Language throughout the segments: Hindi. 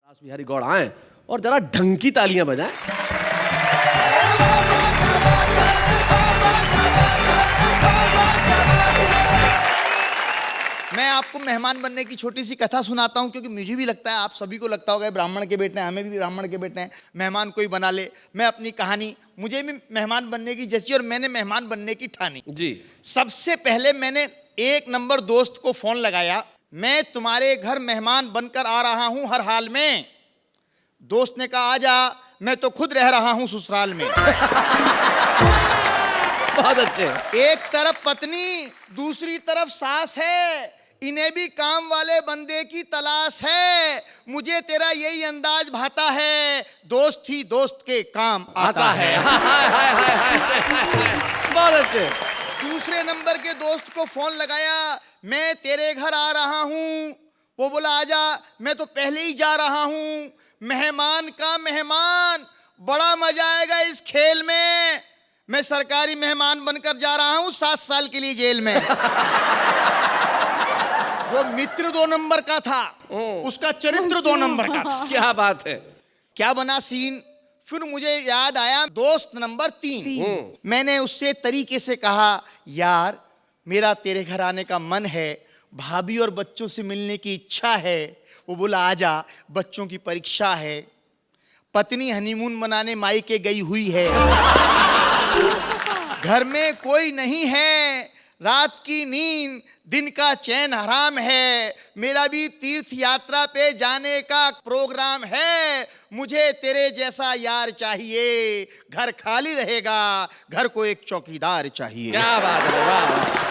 बिहारी गौड़ आए और जरा ढंग की तालियां बजाएं। मैं आपको मेहमान बनने की छोटी सी कथा सुनाता हूं, क्योंकि मुझे भी लगता है, आप सभी को लगता होगा, ब्राह्मण के बेटे हैं, हमें भी ब्राह्मण के बेटे हैं, मेहमान कोई बना ले। मैं अपनी कहानी, मुझे भी मेहमान बनने की जैसी, और मैंने मेहमान बनने की ठानी जी। सबसे पहले मैंने एक नंबर दोस्त को फोन लगाया, मैं तुम्हारे घर मेहमान बनकर आ रहा हूं हर हाल में। दोस्त ने कहा आजा, मैं तो खुद रह रहा हूं ससुराल में। बहुत अच्छे। एक तरफ पत्नी, दूसरी तरफ सास है, इन्हें भी काम वाले बंदे की तलाश है। मुझे तेरा यही अंदाज भाता है, दोस्त ही दोस्त के काम आता है। बहुत अच्छे। दूसरे नंबर के दोस्त को फोन लगाया, मैं तेरे घर आ रहा हूं। वो बोला आजा, मैं तो पहले ही जा रहा हूं। मेहमान का मेहमान, बड़ा मजा आएगा इस खेल में। मैं सरकारी मेहमान बनकर जा रहा हूं 7 साल के लिए जेल में। वो मित्र 2 नंबर का था, उसका चरित्र 2 नंबर का था। क्या बात है। क्या बना सीन, फिर मुझे याद आया दोस्त नंबर 3। मैंने उससे तरीके से कहा, यार मेरा तेरे घर आने का मन है, भाभी और बच्चों से मिलने की इच्छा है। वो बोला आजा, बच्चों की परीक्षा है। पत्नी हनीमून मनाने मायके गई हुई है। घर में कोई नहीं है, रात की नींद दिन का चैन हराम है। मेरा भी तीर्थ यात्रा पे जाने का प्रोग्राम है। मुझे तेरे जैसा यार चाहिए, घर खाली रहेगा, घर को एक चौकीदार चाहिए। क्या बात है, वाह।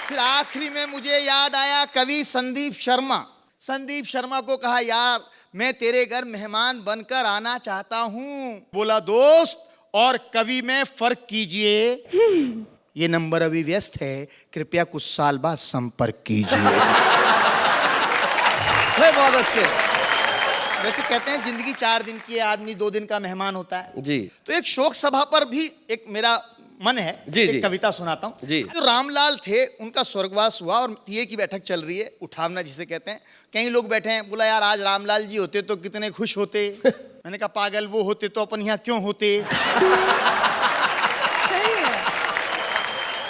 फिर आखिरी में मुझे याद आया कवि संदीप शर्मा। संदीप शर्मा को कहा, यार मैं तेरे घर मेहमान बनकर आना चाहता हूं। बोला दोस्त और कवि में फर्क कीजिए, ये नंबर अभी व्यस्त है, कृपया कुछ साल बाद संपर्क कीजिए। बहुत अच्छे। वैसे कहते हैं जिंदगी 4 दिन की है, आदमी 2 दिन का मेहमान होता है जी। तो एक शोक सभा पर भी एक मेरा मन है, जी, एक जी। कविता सुनाता हूँ। जी। जो रामलाल थे, उनका स्वर्गवास हुआ और तीये की बैठक चल रही है, उठावना जिसे कहते हैं। कई लोग बैठे हैं, बोला यार आज रामलाल जी होते तो कितने खुश होते। मैंने कहा पागल, वो होते तो अपन यहाँ क्यों होते।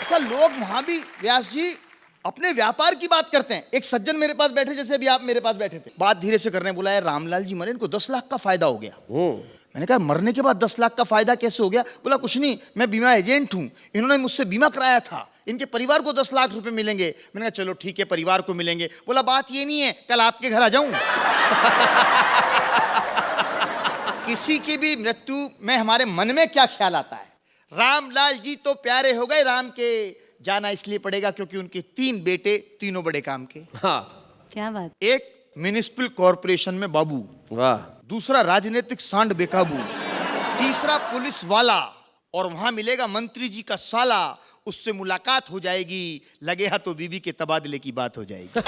अच्छा, लोग वहां भी व्यास जी अपने व्यापार की बात करते हैं। एक सज्जन मेरे पास बैठे, जैसे अभी आप मेरे पास बैठे थे, बात धीरे से करने, बोला यार रामलाल जी मरे, इनको 10 लाख का फायदा हो गया। मैंने कहा मरने के बाद 10 लाख का फायदा कैसे हो गया। बोला कुछ नहीं, मैं बीमा एजेंट हूं, इन्होंने मुझसे बीमा कराया था, इनके परिवार को 10 लाख रुपए मिलेंगे। मैंने कहा चलो ठीक है, परिवार को मिलेंगे। बोला बात ये नहीं है, कल आपके घर आ जाऊं। किसी की भी मृत्यु में हमारे मन में क्या ख्याल आता है। रामलाल जी तो प्यारे हो गए राम के, जाना इसलिए पड़ेगा क्योंकि उनके 3 बेटे, तीनों बड़े काम के। हाँ। क्या बात। एक म्युनिसिपल कॉर्पोरेशन में बाबू, वाह। दूसरा राजनीतिक सांड बेकाबू, तीसरा पुलिस वाला, और वहां मिलेगा मंत्री जी का साला। उससे मुलाकात हो जाएगी, लगे हा तो बीबी के तबादले की बात हो जाएगी।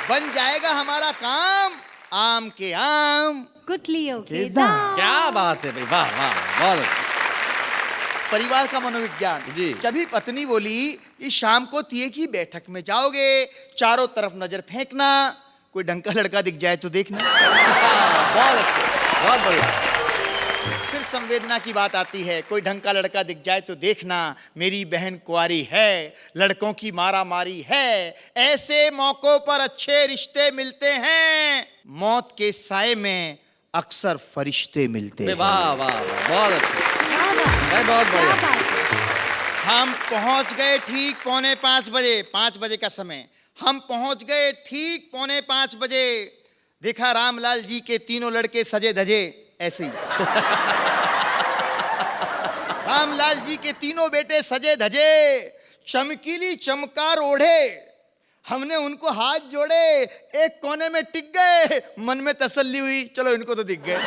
बन जाएगा हमारा काम, आम के आम, गुठलियों के दाम। दाम। क्या बात है भाई, वाह वाह, बहुत अच्छा। परिवार का मनोविज्ञान। जी। जब तपनी बोली इस शाम को तीये की बैठक में जाओगे, चारों तरफ नजर फेंकना, कोई ढंग का लड़का दिख जाए तो देखना। बहुत अच्छे, बहुत बढ़िया। फिर संवेदना की बात आती है, कोई ढंग का लड़का दिख जाए तो देखना, मेरी बहन कुंवारी है, लड़कों की मारा मारी है, ऐसे मौकों पर अच्छे रिश्ते मिलते हैं, मौत के साए में अक्सर फरिश्ते मिलते हैं। वाह वाह वाह, बहुत अच्छे, बहुत बढ़िया। हम पहुंच गए ठीक 4:45 बजे, 5 बजे का समय। हम पहुंच गए ठीक 4:45 बजे। देखा रामलाल जी के तीनों लड़के सजे धजे ऐसे ही। रामलाल जी के तीनों बेटे सजे धजे, चमकीली चमकार ओढ़े। हमने उनको हाथ जोड़े, एक कोने में टिक गए, मन में तसल्ली हुई, चलो इनको तो दिख गए।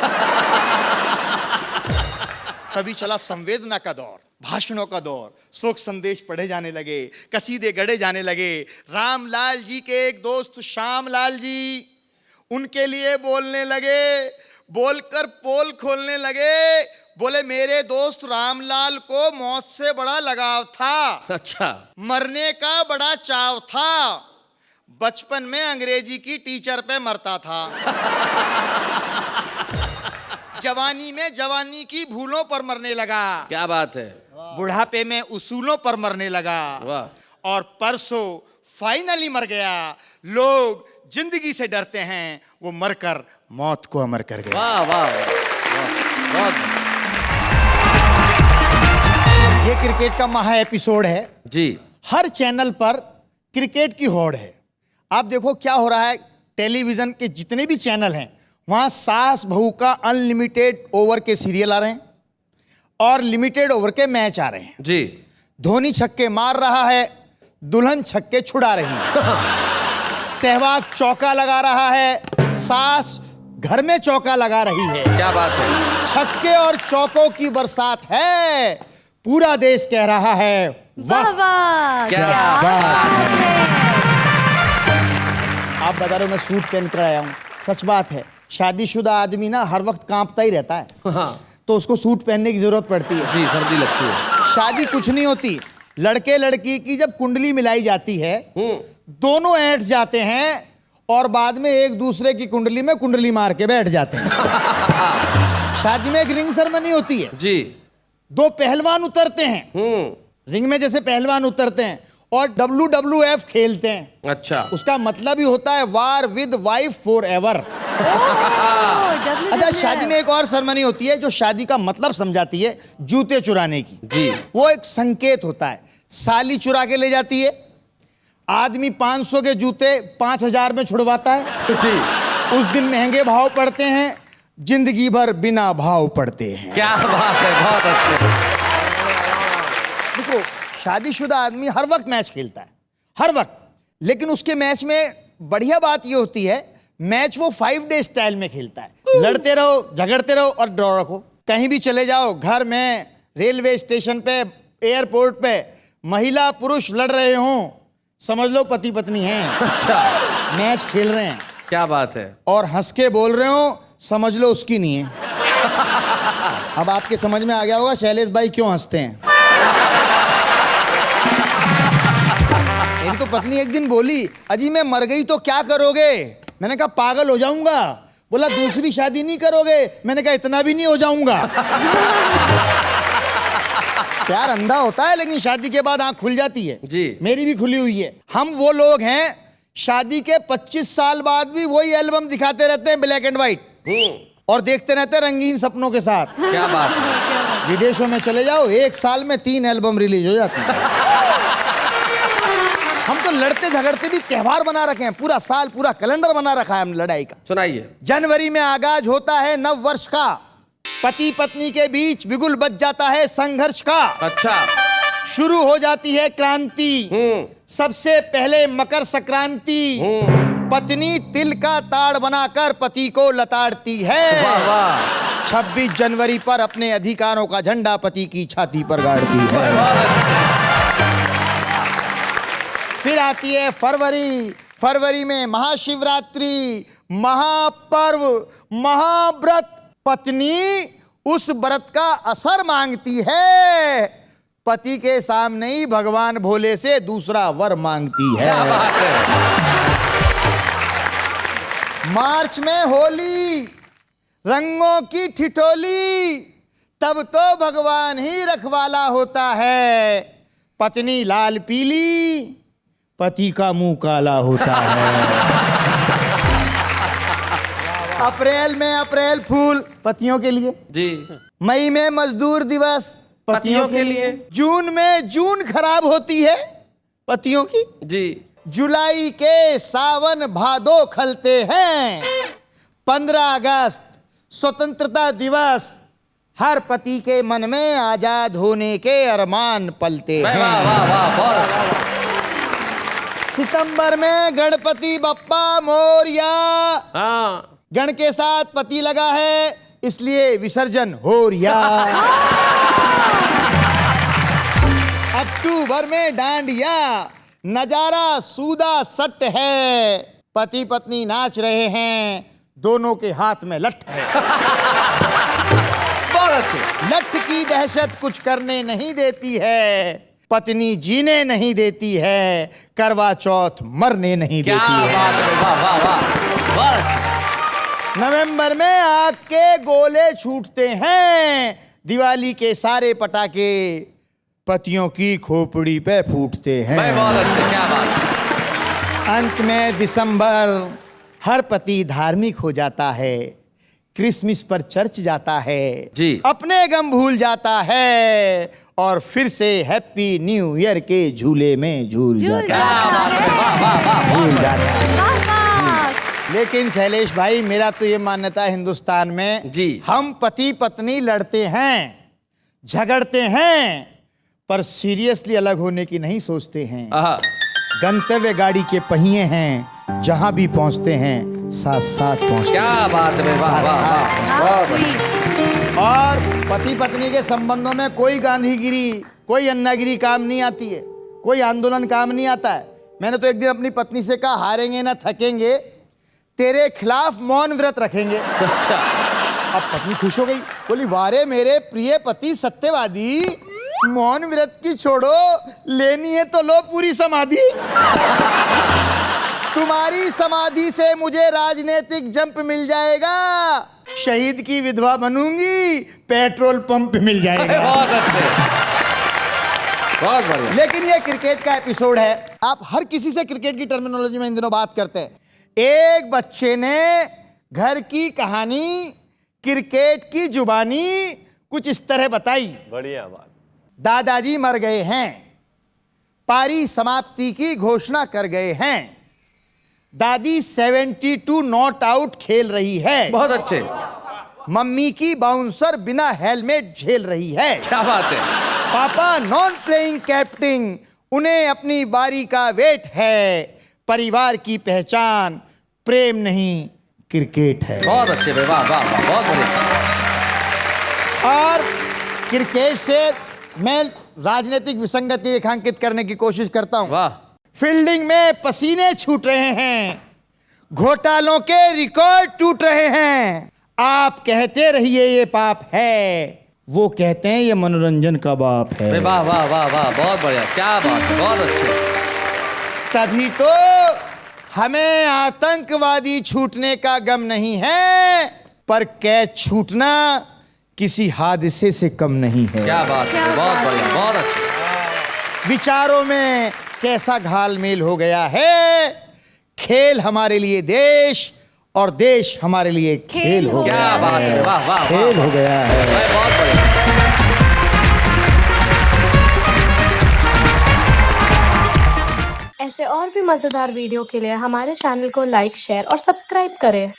तभी चला संवेदना का दौर, भाषणों का दौर, शोक संदेश पढ़े जाने लगे, कसीदे गढ़े जाने लगे। रामलाल जी के एक दोस्त श्यामलाल जी उनके लिए बोलने लगे, बोलकर पोल खोलने लगे। बोले मेरे दोस्त रामलाल को मौत से बड़ा लगाव था, अच्छा। मरने का बड़ा चाव था, बचपन में अंग्रेजी की टीचर पे मरता था। जवानी में जवानी की भूलों पर मरने लगा। क्या बात है। बुढ़ापे में उसूलों पर मरने लगा। वाह। और परसों फाइनली मर गया। लोग जिंदगी से डरते हैं, वो मरकर मौत को अमर कर गया। वाह वाह वाह, बहुत ये क्रिकेट का महा एपिसोड है जी। हर चैनल पर क्रिकेट की होड़ है। आप देखो क्या हो रहा है, टेलीविजन के जितने भी चैनल हैं वहां सास बहू का अनलिमिटेड ओवर के सीरियल आ रहे हैं और लिमिटेड ओवर के मैच आ रहे हैं जी। धोनी छक्के मार रहा है, दुल्हन छक्के छुड़ा रही है। सहवाग चौका लगा रहा है, सास घर में चौका लगा रही है। क्या बात है। छक्के और चौकों की बरसात है। पूरा देश कह रहा है वाह वाह क्या बात है। आप बता रहे हो मैं सूट पहन कर आया हूं, सच बात है। शादीशुदा आदमी ना हर वक्त कांपता ही रहता है। हाँ। तो उसको सूट पहनने की जरूरत पड़ती है। जी, सर्दी लगती है। शादी कुछ नहीं होती, लड़के लड़की की जब कुंडली मिलाई जाती है दोनों ऐंठ जाते हैं और बाद में एक दूसरे की कुंडली में कुंडली मार के बैठ जाते हैं। शादी में एक रिंग सेरेमनी होती है जी। दो पहलवान उतरते हैं रिंग में, जैसे पहलवान उतरते हैं और WWF खेलते हैं। अच्छा। उसका मतलब ही होता है वार विद वाइफ फॉर एवर। अच्छा, शादी में एक और सेरेमनी होती है जो शादी का मतलब समझाती है, जूते चुराने की। जी। वो एक संकेत होता है। साली चुरा के ले जाती है, आदमी 500 के जूते 5000 में छुड़वाता है जी। उस दिन महंगे भाव पड़ते हैं, जिंदगी भर बिना भाव पड़ते हैं। क्या बात है, बहुत अच्छे। देखो, शादीशुदा आदमी हर वक्त मैच खेलता है, हर वक्त। लेकिन उसके मैच में बढ़िया बात ये होती है, मैच वो 5 डे स्टाइल में खेलता है। लड़ते रहो, झगड़ते रहो और ड्रॉ रखो। कहीं भी चले जाओ, घर में, रेलवे स्टेशन पे, एयरपोर्ट पे, महिला पुरुष लड़ रहे हों, समझ लो पति पत्नी हैं। अच्छा। मैच खेल रहे हैं। क्या बात है। और हंस के बोल रहे हो, समझ लो उसकी नहीं है। अब आपके समझ में आ गया होगा शैलेश भाई क्यों हंसते हैं। मेरी तो पत्नी एक दिन बोली, अजी मैं मर गई तो क्या करोगे? मैंने कहा पागल हो जाऊंगा। बोला दूसरी शादी नहीं करोगे? मैंने कहा इतना भी नहीं हो जाऊंगा। प्यार अंधा होता है लेकिन शादी के बाद आंख खुल जाती है जी। मेरी भी खुली हुई है। हम वो लोग हैं शादी के 25 साल बाद भी वही एल्बम दिखाते रहते हैं ब्लैक एंड व्हाइट और देखते रहते हैं रंगीन सपनों के साथ। क्या बात है। विदेशों में चले जाओ, एक साल में 3 एल्बम रिलीज हो जाते हैं। हम तो लड़ते झगड़ते भी त्योहार बना रखे हैं, पूरा साल पूरा कैलेंडर बना रखा है हमने लड़ाई का। सुनाइए। जनवरी में आगाज होता है नव वर्ष का, पति पत्नी के बीच बिगुल बज जाता है संघर्ष का। अच्छा। शुरू हो जाती है क्रांति, सबसे पहले मकर संक्रांति। पत्नी तिल का ताड़ बनाकर पति को लताड़ती है। वाह वाह। 26 जनवरी पर अपने अधिकारों का झंडा पति की छाती पर गाड़ती है। फिर आती है फरवरी। फरवरी में महाशिवरात्रि, महापर्व, महाव्रत। पत्नी उस व्रत का असर मांगती है, पति के सामने ही भगवान भोले से दूसरा वर मांगती है। मार्च में होली, रंगों की ठिठोली, तब तो भगवान ही रखवाला होता है। पत्नी लाल पीली, पति का मुंह काला होता है। अप्रैल में अप्रैल फूल पतियों के लिए जी। मई में मजदूर दिवस पतियों के लिए। जून में जून खराब होती है पतियों की जी। जुलाई के सावन भादो खलते हैं। 15 अगस्त स्वतंत्रता दिवस, हर पति के मन में आजाद होने के अरमान पलते हैं। वाह वाह वाह, बहुत। सितंबर में गणपति बप्पा मोरिया, हाँ। गण के साथ पति लगा है इसलिए विसर्जन हो रिया। अक्टूबर में डांडिया, नजारा सूदा सट है। पति पत्नी नाच रहे हैं, दोनों के हाथ में लठ है। बहुत अच्छे। लठ की दहशत कुछ करने नहीं देती है, पत्नी जीने नहीं देती है, करवा चौथ मरने नहीं क्या देती है। बात है, वाह वाह वाह, वाह। नवंबर में आग के गोले छूटते हैं, दिवाली के सारे पटाखे पतियों की खोपड़ी पे फूटते हैं। भाई बहुत अच्छे, क्या बात। अंत में दिसंबर हर पति धार्मिक हो जाता है, क्रिसमस पर चर्च जाता है जी। अपने गम भूल जाता है और फिर से हैप्पी न्यू ईयर के झूले में झूल जाता क्या बात है, वाह वाह वाह, झूल बहुत जाता है। वाह। लेकिन शैलेश भाई, मेरा तो ये मान्यता है हिंदुस्तान में जी। हम पति पत्नी लड़ते हैं, झगड़ते हैं, पर सीरियसली अलग होने की नहीं सोचते हैं। आहा, गंतव्य गाड़ी के पहिए हैं, जहां भी पहुंचते हैं साथ साथ पहुंचते क्या बात है, वाह वाह वाह, बहुत बढ़िया। हैं। और पति पत्नी के संबंधों में कोई गांधीगिरी, कोई अन्नागिरी काम नहीं आती है, कोई आंदोलन काम नहीं आता है। मैंने तो एक दिन अपनी पत्नी से कहा, हारेंगे ना थकेंगे, तेरे खिलाफ मौन व्रत रखेंगे। अच्छा, अब पत्नी खुश हो गई, बोली वारे मेरे प्रिय पति सत्यवादी, मौन व्रत की छोड़ो, लेनी है तो लो पूरी समाधि। तुम्हारी समाधि से मुझे राजनीतिक जंप मिल जाएगा, शहीद की विधवा बनूंगी, पेट्रोल पंप मिल जाएगा। बहुत अच्छे, बहुत बढ़िया। लेकिन ये क्रिकेट का एपिसोड है, आप हर किसी से क्रिकेट की टर्मिनोलॉजी में इन दिनों बात करते हैं। एक बच्चे ने घर की कहानी क्रिकेट की जुबानी कुछ इस तरह बताई। बढ़िया बात। दादाजी मर गए हैं, पारी समाप्ति की घोषणा कर गए हैं, दादी 72 नॉट आउट खेल रही है, बहुत अच्छे, मम्मी की बाउंसर बिना हेलमेट झेल रही है, क्या बात है। पापा नॉन प्लेइंग कैप्टन, उन्हें अपनी बारी का वेट है, परिवार की पहचान प्रेम नहीं क्रिकेट है। बहुत अच्छे भाई, वाह वाह वाह, बहुत बढ़िया। और क्रिकेट से मैं राजनीतिक विसंगति रेखांकित करने की कोशिश करता हूं। वाह, फील्डिंग में पसीने छूट रहे हैं, घोटालों के रिकॉर्ड टूट रहे हैं, आप कहते रहिए ये पाप है, वो कहते हैं ये मनोरंजन का बाप है। भाई वाह वाह वाह वाह, बहुत बढ़िया, क्या बात है, बहुत अच्छे। तभी तो हमें आतंकवादी छूटने का गम नहीं है, पर कैद छूटना किसी हादसे से कम नहीं है। क्या बात है, बहुत बढ़िया, बहुत अच्छे। विचारों में कैसा घालमेल हो गया है, खेल हमारे लिए देश और देश हमारे लिए खेल हो गया क्या बात है, वाह वाह, खेल हो गया है। भाई बहुत बढ़िया। ऐसे और भी मजेदार वीडियो के लिए हमारे चैनल को लाइक, शेयर और सब्सक्राइब करें।